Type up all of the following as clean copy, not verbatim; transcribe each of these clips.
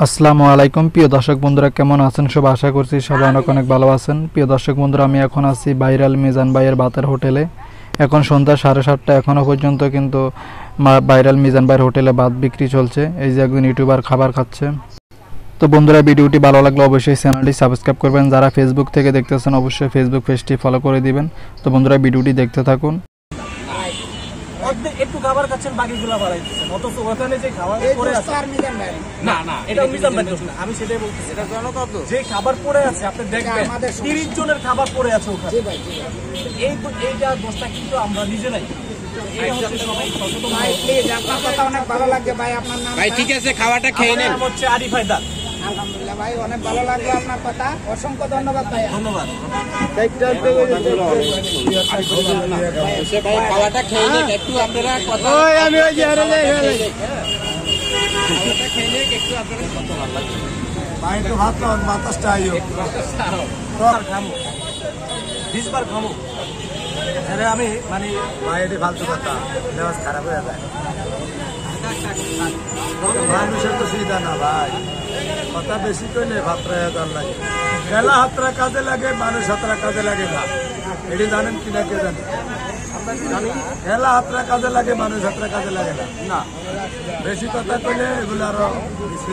আসসালামু আলাইকুম প্রিয় দর্শক বন্ধুরা, কেমন আছেন সব? আশা করছি সবাই অনেক অনেক ভালো আছেন। প্রিয় দর্শক বন্ধুরা, আমি এখন আছি ভাইরাল মিজান ভাইয়ের ভাতের হোটেলে। এখন সন্ধ্যা 7:30, এখনও পর্যন্ত কিন্তু ভাইরাল মিজান ভাইয়ের হোটেলে ভাত বিক্রি চলছে। এই যে একজন ইউটিউবার খাবার খাচ্ছে। তো বন্ধুরা, ভিডিওটি ভালো লাগলে অবশ্যই চ্যানেলটি সাবস্ক্রাইব করবেন। যারা ফেসবুক থেকে দেখতেছেন অবশ্যই ফেসবুক পেজটি ফলো করে দিবেন। তো বন্ধুরা, ভিডিওটি দেখতে থাকুন। একটু খাবার খাচ্ছেন, বাকিগুলো বাড়াইতেছেন, অথচ ওখানে যে খাবার পড়ে আছে না না, এটা মিজান ভাই দোষ না, আমি সেটাই বলতেছি। এটা জনগণ যে খাবার পড়ে আছে, আপনি দেখবেন 30 জনের খাবার পড়ে আছে ওখানে। এইটা দোষটা কিন্তু আমরা নিজেরাই। আপনার কথা অনেক ভালো লাগছে ভাই। আপনার নাম ভাই? ঠিক আছে, খাবারটা খেয়ে নেন। হচ্ছে আরিফ হায়দার। আলহামদুলিল্লাহ ভাই, অনেক ভালো লাগলো আপনার কথা। অসংখ্য ধন্যবাদ ভাই। ধন্যবাদ। ভাই খাবারটা খেয়ে নিন একটু, আপনারা কথা আমি ওই যে খাবারটা খেয়ে নিন একটু, আপনারা কত ভালো লাগছে ভাই। একটু ভাত খান, বাতাসটা আইও, খামো 20 বার খামো। আরে আমি মানে ভাই এটি ফালতু কথা, নেওয়াজ খারাপ হয়ে যায়। মানুষের তো সুবিধা না ভাই, কথা বেশি করলে ভাতরা হাজার লাগে। খেলা হাতরা কাজে লাগে, মানুষ হাতরা কাজে লাগে না। এটি জানেন কিনা কে জানে? খেলা হাতরা কাজে লাগে, মানুষ হাতরা কাজে লাগে না। না, বেশি কথা করলে এগুলো আরো বেশি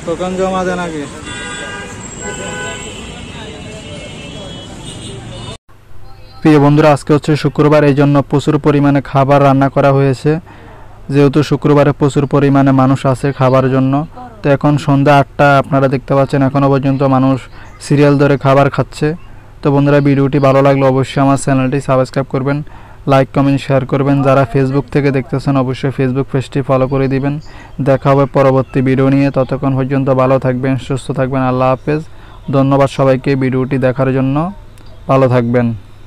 টোকন জমা দেন আগে। প্রিয় বন্ধুরা, আজকে হচ্ছে শুক্রবার, এই জন্য প্রচুর পরিমাণে খাবার রান্না করা হয়েছে। যেহেতু শুক্রবারে প্রচুর পরিমাণে মানুষ আছে খাবার জন্য। তো এখন সন্ধ্যা 8টা, আপনারা দেখতে পাচ্ছেন এখনও পর্যন্ত মানুষ সিরিয়াল ধরে খাবার খাচ্ছে। তো বন্ধুরা, ভিডিওটি ভালো লাগলে অবশ্যই আমার চ্যানেলটি সাবস্ক্রাইব করবেন, লাইক কমেন্ট শেয়ার করবেন। যারা ফেসবুক থেকে দেখতেছেন অবশ্যই ফেসবুক পেজটি ফলো করে দিবেন। দেখা হবে পরবর্তী ভিডিও নিয়ে। ততক্ষণ পর্যন্ত ভালো থাকবেন, সুস্থ থাকবেন। আল্লাহ হাফেজ। ধন্যবাদ সবাইকে ভিডিওটি দেখার জন্য। ভালো থাকবেন।